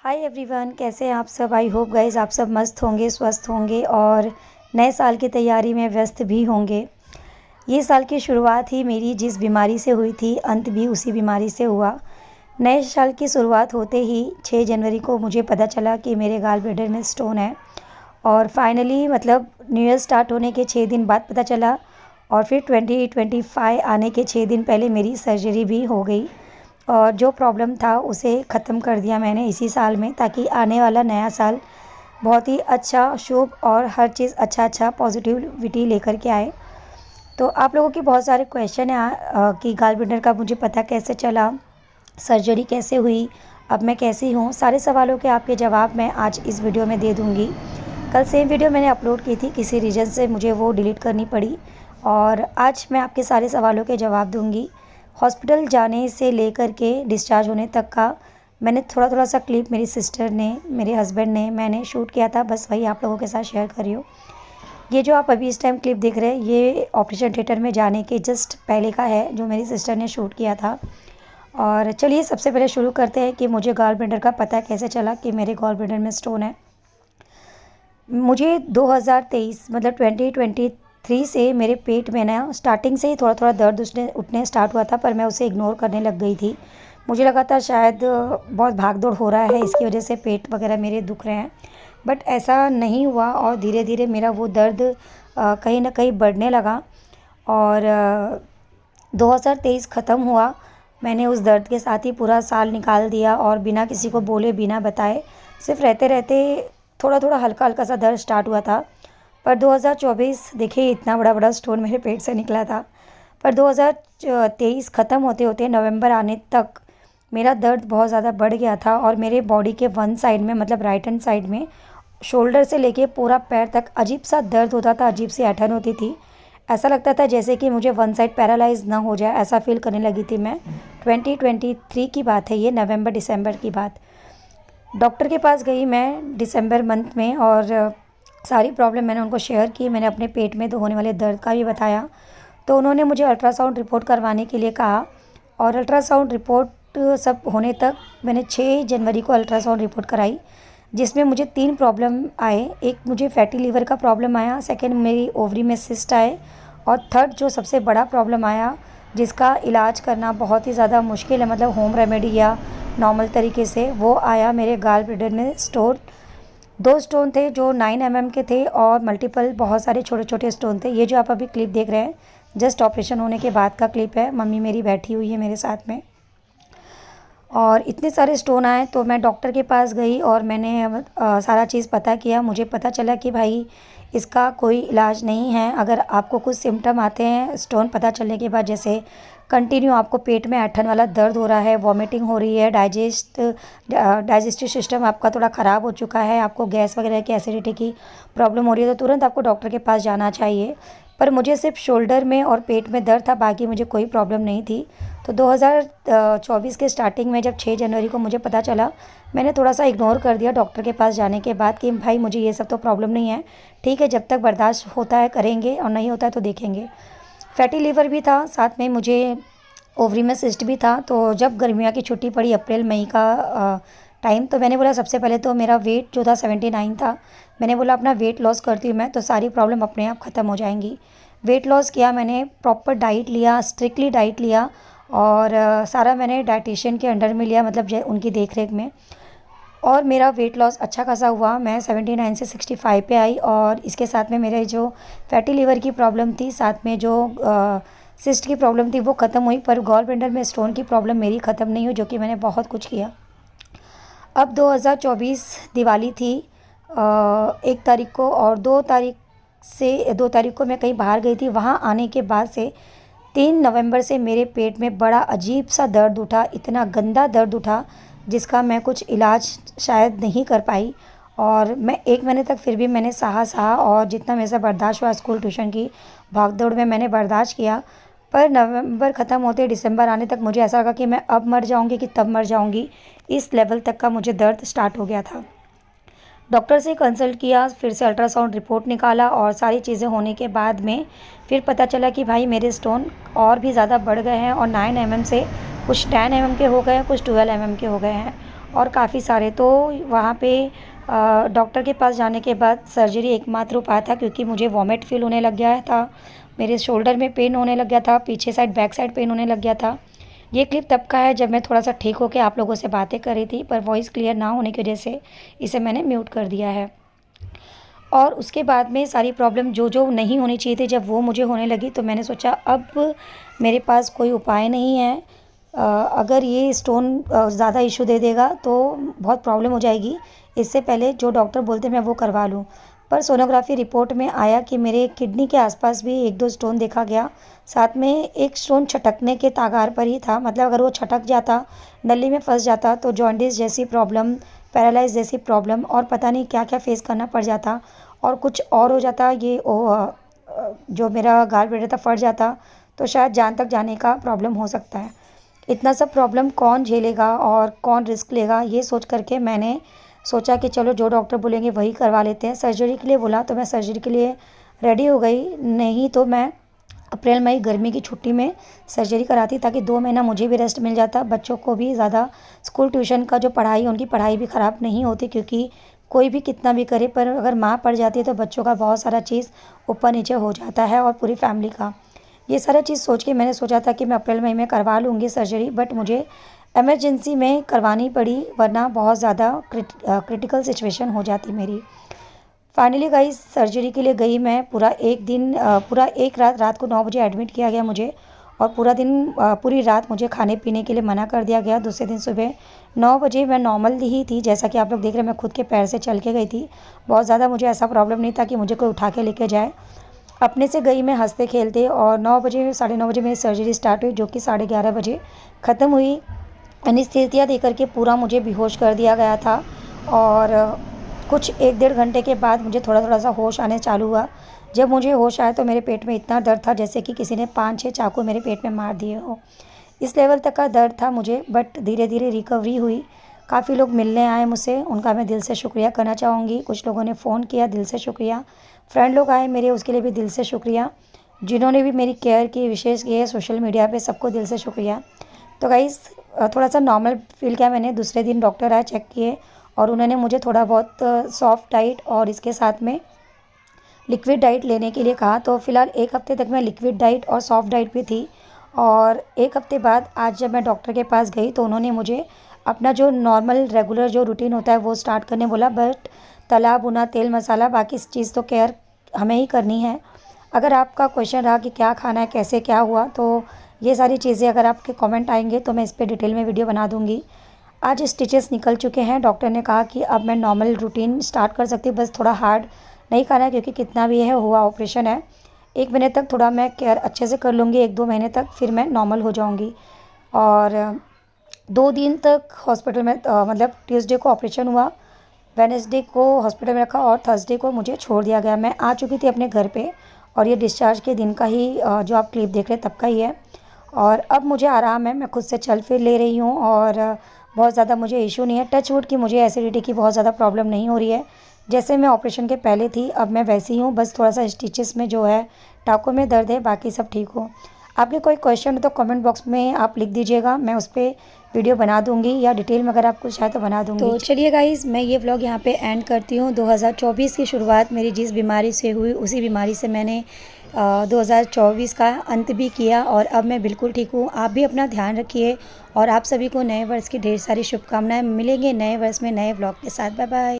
Hi everyone, कैसे हैं आप सब। आई होप गाइस आप सब मस्त होंगे, स्वस्थ होंगे और नए साल की तैयारी में व्यस्त भी होंगे। ये साल की शुरुआत ही मेरी जिस बीमारी से हुई थी, अंत भी उसी बीमारी से हुआ। नए साल की शुरुआत होते ही 6 जनवरी को मुझे पता चला कि मेरे गाल ब्लैडर में स्टोन है और फाइनली मतलब न्यू ईयर स्टार्ट होने के 6 दिन बाद पता चला और फिर 2025 आने के 6 दिन पहले मेरी सर्जरी भी हो गई और जो प्रॉब्लम था उसे ख़त्म कर दिया मैंने इसी साल में, ताकि आने वाला नया साल बहुत ही अच्छा, शुभ और हर चीज़ अच्छा पॉजिटिविटी लेकर के आए। तो आप लोगों के बहुत सारे क्वेश्चन हैं कि गाल ब्लैडर का मुझे पता कैसे चला, सर्जरी कैसे हुई, अब मैं कैसी हूँ। सारे सवालों के आपके जवाब मैं आज इस वीडियो में दे दूँगी। कल सेम वीडियो मैंने अपलोड की थी, किसी रीज़न से मुझे वो डिलीट करनी पड़ी और आज मैं आपके सारे सवालों के जवाब दूँगी। हॉस्पिटल जाने से लेकर के डिस्चार्ज होने तक का मैंने थोड़ा सा क्लिप मेरी सिस्टर ने, मेरे हस्बैंड ने, मैंने शूट किया था, बस वही आप लोगों के साथ शेयर कर रही हूँ। ये जो आप अभी इस टाइम क्लिप देख रहे हैं, ये ऑपरेशन थिएटर में जाने के जस्ट पहले का है, जो मेरी सिस्टर ने शूट किया था। और चलिए सबसे पहले शुरू करते हैं कि मुझे गाल ब्लैडर का पता कैसे चला कि मेरे गाल ब्लैडर में स्टोन है। मुझे 2023 मतलब 2023 से मेरे पेट में ना स्टार्टिंग से ही थोड़ा दर्द उठने स्टार्ट हुआ था, पर मैं उसे इग्नोर करने लग गई थी। मुझे लगा था शायद बहुत भाग दौड़ हो रहा है, इसकी वजह से पेट वगैरह मेरे दुख रहे हैं, बट ऐसा नहीं हुआ और धीरे धीरे मेरा वो दर्द कहीं ना कहीं बढ़ने लगा और 2023 ख़त्म हुआ। मैंने उस दर्द के साथ ही पूरा साल निकाल दिया और बिना किसी को बोले, बिना बताए, सिर्फ रहते रहते थोड़ा हल्का सा दर्द स्टार्ट हुआ था। पर 2024 देखिए इतना बड़ा स्टोन मेरे पेट से निकला था। पर 2023 ख़त्म होते होते नवंबर आने तक मेरा दर्द बहुत ज़्यादा बढ़ गया था और मेरे बॉडी के वन साइड में मतलब राइट हैंड साइड में शोल्डर से लेके पूरा पैर तक अजीब सा दर्द होता था, अजीब सी ऐंठन होती थी। ऐसा लगता था जैसे कि मुझे वन साइड पैरालाइज ना हो जाए, ऐसा फील करने लगी थी मैं। 2023 की बात है ये, नवंबर दिसंबर की बात। डॉक्टर के पास गई मैं दिसंबर मंथ में और सारी प्रॉब्लम मैंने उनको शेयर की। मैंने अपने पेट में तो होने वाले दर्द का भी बताया, तो उन्होंने मुझे अल्ट्रासाउंड रिपोर्ट करवाने के लिए कहा और अल्ट्रासाउंड रिपोर्ट सब होने तक मैंने 6 जनवरी को अल्ट्रासाउंड रिपोर्ट कराई, जिसमें मुझे 3 प्रॉब्लम आए। एक मुझे फैटी लीवर का प्रॉब्लम आया, सेकेंड मेरी ओवरी में सिस्ट आए और थर्ड जो सबसे बड़ा प्रॉब्लम आया, जिसका इलाज करना बहुत ही ज़्यादा मुश्किल है, मतलब होम रेमेडी या नॉर्मल तरीके से, वो आया मेरे गाल ब्लैडर में स्टोन। 2 स्टोन थे जो 9 mm के थे और मल्टीपल बहुत सारे छोटे स्टोन थे। ये जो आप अभी क्लिप देख रहे हैं जस्ट ऑपरेशन होने के बाद का क्लिप है। मम्मी मेरी बैठी हुई है मेरे साथ में और इतने सारे स्टोन आए तो मैं डॉक्टर के पास गई और मैंने सारा चीज़ पता किया। मुझे पता चला कि भाई इसका कोई इलाज नहीं है। अगर आपको कुछ सिम्टम आते हैं स्टोन पता चलने के बाद, जैसे कंटिन्यू आपको पेट में ऐंठन वाला दर्द हो रहा है, वॉमिटिंग हो रही है, डाइजेस्टिव सिस्टम आपका थोड़ा ख़राब हो चुका है, आपको गैस वगैरह की, एसिडिटी की प्रॉब्लम हो रही है, तो तुरंत आपको डॉक्टर के पास जाना चाहिए। पर मुझे सिर्फ शोल्डर में और पेट में दर्द था, बाकी मुझे कोई प्रॉब्लम नहीं थी। तो 2024 के स्टार्टिंग में जब 6 जनवरी को मुझे पता चला, मैंने थोड़ा सा इग्नोर कर दिया डॉक्टर के पास जाने के बाद कि भाई मुझे ये सब तो प्रॉब्लम नहीं है, ठीक है, जब तक बर्दाश्त होता है करेंगे और नहीं होता है तो देखेंगे। फैटी लीवर भी था, साथ में मुझे ओवरी में सिस्ट भी था। तो जब गर्मियों की छुट्टी पड़ी अप्रैल मई का टाइम, तो मैंने बोला सबसे पहले तो मेरा वेट जो था 79 था, मैंने बोला अपना वेट लॉस करती हूँ मैं, तो सारी प्रॉब्लम अपने आप ख़त्म हो जाएंगी। वेट लॉस किया मैंने, प्रॉपर डाइट लिया, स्ट्रिक्टली डाइट लिया और सारा मैंने डाइटिशियन के अंडर में लिया, मतलब उनकी देख रेख में, और मेरा वेट लॉस अच्छा खासा हुआ। मैं 79 से 65 पे आई और इसके साथ में मेरे जो फैटी लीवर की प्रॉब्लम थी, साथ में जो सिस्ट की प्रॉब्लम थी वो ख़त्म हुई, पर गॉल ब्लैडर में स्टोन की प्रॉब्लम मेरी ख़त्म नहीं हुई, जो कि मैंने बहुत कुछ किया। अब 2024 दिवाली थी 1 तारीख को और 2 तारीख को मैं कहीं बाहर गई थी। वहाँ आने के बाद से 3 नवंबर से मेरे पेट में बड़ा अजीब सा दर्द उठा, इतना गंदा दर्द उठा जिसका मैं कुछ इलाज शायद नहीं कर पाई और मैं 1 महीने तक फिर भी मैंने सहा और जितना मेरे से बर्दाश्त हुआ, स्कूल ट्यूशन की भागदौड़ में मैंने बर्दाश्त किया। पर नवंबर ख़त्म होते दिसंबर आने तक मुझे ऐसा लगा कि मैं अब मर जाऊंगी कि तब मर जाऊंगी, इस लेवल तक का मुझे दर्द स्टार्ट हो गया था। डॉक्टर से कंसल्ट किया, फिर से अल्ट्रासाउंड रिपोर्ट निकाला और सारी चीज़ें होने के बाद में फिर पता चला कि भाई मेरे स्टोन और भी ज़्यादा बढ़ गए हैं और 9 mm से कुछ 10 mm के हो गए हैं, कुछ 12 mm के हो गए हैं और काफ़ी सारे। तो वहाँ पे डॉक्टर के पास जाने के बाद सर्जरी एकमात्र उपाय था, क्योंकि मुझे वॉमिट फील होने लग गया था, मेरे शोल्डर में पेन होने लग गया था, पीछे साइड बैक साइड पेन होने लग गया था। ये क्लिप तब का है जब मैं थोड़ा सा ठीक होकर आप लोगों से बातें कर रही थी, पर वॉइस क्लियर ना होने की वजह से इसे मैंने म्यूट कर दिया है। और उसके बाद में सारी प्रॉब्लम जो जो नहीं होनी चाहिए थी, जब वो मुझे होने लगी तो मैंने सोचा अब मेरे पास कोई उपाय नहीं है। अगर ये स्टोन ज़्यादा इशू दे देगा तो बहुत प्रॉब्लम हो जाएगी। इससे पहले जो डॉक्टर बोलते मैं वो करवा लूँ। पर सोनोग्राफी रिपोर्ट में आया कि मेरे किडनी के आसपास भी 1-2 स्टोन देखा गया। साथ में एक स्टोन छटकने के तागार पर ही था, मतलब अगर वो छटक जाता, नली में फंस जाता तो जॉन्डिस जैसी प्रॉब्लम, पैरालाइज जैसी प्रॉब्लम और पता नहीं क्या क्या फेस करना पड़ जाता, और कुछ और हो जाता, ये जो मेरा गाल ब्लैडर था फट जाता, तो शायद जान तक जाने का प्रॉब्लम हो सकता है। इतना सब प्रॉब्लम कौन झेलेगा और कौन रिस्क लेगा, ये सोच करके मैंने सोचा कि चलो जो डॉक्टर बोलेंगे वही करवा लेते हैं। सर्जरी के लिए बोला तो मैं सर्जरी के लिए रेडी हो गई, नहीं तो मैं अप्रैल मई गर्मी की छुट्टी में सर्जरी कराती, ताकि 2 महीना मुझे भी रेस्ट मिल जाता, बच्चों को भी ज़्यादा स्कूल ट्यूशन का जो पढ़ाई, उनकी पढ़ाई भी ख़राब नहीं होती, क्योंकि कोई भी कितना भी करे पर अगर माँ पड़ जाती है तो बच्चों का बहुत सारा चीज़ ऊपर नीचे हो जाता है और पूरी फैमिली का। ये सारा चीज़ सोच के मैंने सोचा था कि मैं अप्रैल मई में करवा लूँगी सर्जरी, बट मुझे इमरजेंसी में करवानी पड़ी, वरना बहुत ज़्यादा क्रिटिकल सिचुएशन हो जाती मेरी। फाइनली गाइस सर्जरी के लिए गई मैं, पूरा एक रात को 9 बजे एडमिट किया गया मुझे, और पूरी रात मुझे खाने पीने के लिए मना कर दिया गया। दूसरे दिन सुबह 9 बजे मैं नॉर्मल ही थी, जैसा कि आप लोग देख रहे हैं, मैं खुद के पैर से चल के गई थी। बहुत ज़्यादा मुझे ऐसा प्रॉब्लम नहीं था कि मुझे कोई उठा के लेके जाए, अपने से गई मैं हंसते खेलते। और 9 बजे, साढ़े 9 बजे मेरी सर्जरी स्टार्ट हुई, जो कि 11:30 बजे ख़त्म हुई। एनेस्थीसिया दे करके पूरा मुझे बेहोश कर दिया गया था, और कुछ 1-1.5 घंटे के बाद मुझे थोड़ा थोड़ा सा होश आने चालू हुआ। जब मुझे होश आया तो मेरे पेट में इतना दर्द था जैसे कि किसी ने 5-6 चाकू मेरे पेट में मार दिए हो, इस लेवल तक का दर्द था मुझे। बट धीरे धीरे रिकवरी हुई। काफ़ी लोग मिलने आए मुझसे, उनका मैं दिल से शुक्रिया करना चाहूँगी। कुछ लोगों ने फ़ोन किया, दिल से शुक्रिया। फ्रेंड लोग आए मेरे, उसके लिए भी दिल से शुक्रिया। जिन्होंने भी मेरी केयर की, विशेष किए सोशल मीडिया पे, सबको दिल से शुक्रिया। तो गाइस थोड़ा सा नॉर्मल फील किया मैंने। दूसरे दिन डॉक्टर आए, चेक किए, और उन्होंने मुझे थोड़ा बहुत सॉफ्ट डाइट और इसके साथ में लिक्विड डाइट लेने के लिए कहा। तो फ़िलहाल 1 हफ़्ते तक मैं लिक्विड डाइट और सॉफ्ट डाइट पे थी, और 1 हफ़्ते बाद आज जब मैं डॉक्टर के पास गई तो उन्होंने मुझे अपना जो नॉर्मल रेगुलर जो रूटीन होता है वो स्टार्ट करने बोला। बट तला भुना तेल मसाला, बाकी इस चीज़ तो केयर हमें ही करनी है। अगर आपका क्वेश्चन रहा कि क्या खाना है, कैसे क्या हुआ, तो ये सारी चीज़ें अगर आपके कमेंट आएंगे तो मैं इस पर डिटेल में वीडियो बना दूँगी। आज स्टिचेस निकल चुके हैं, डॉक्टर ने कहा कि अब मैं नॉर्मल रूटीन स्टार्ट कर सकती हूँ, बस थोड़ा हार्ड नहीं खाना है, क्योंकि कितना भी है हुआ ऑपरेशन है। 1 महीने तक थोड़ा मैं केयर अच्छे से कर लूँगी, 1-2 महीने तक, फिर मैं नॉर्मल हो जाऊँगी। और 2 दिन तक हॉस्पिटल में, मतलब ट्यूसडे को ऑपरेशन हुआ, वेडनेसडे को हॉस्पिटल में रखा, और थर्सडे को मुझे छोड़ दिया गया। मैं आ चुकी थी अपने घर पे, और ये डिस्चार्ज के दिन का ही जो आप क्लिप देख रहे हैं तब का ही है। और अब मुझे आराम है, मैं खुद से चल फिर ले रही हूँ, और बहुत ज़्यादा मुझे इशू नहीं है। टच वुड की मुझे एसिडिटी की बहुत ज़्यादा प्रॉब्लम नहीं हो रही है। जैसे मैं ऑपरेशन के पहले थी, अब मैं वैसी हूँ, बस थोड़ा सा स्टिचेस में जो है, टाँकों में दर्द है, बाकी सब ठीक हो। आपके कोई क्वेश्चन हो तो कमेंट बॉक्स में आप लिख दीजिएगा, मैं उस पर वीडियो बना दूंगी, या डिटेल में अगर आप कुछ चाहे तो बना दूंगी। तो चलिए गाइस, मैं ये व्लॉग यहाँ पे एंड करती हूँ। 2024 की शुरुआत मेरी जिस बीमारी से हुई, उसी बीमारी से मैंने 2024 का अंत भी किया, और अब मैं बिल्कुल ठीक हूँ। आप भी अपना ध्यान रखिए, और आप सभी को नए वर्ष की ढेर सारी शुभकामनाएं। मिलेंगे नए वर्ष में नए व्लॉग के साथ। Bye bye.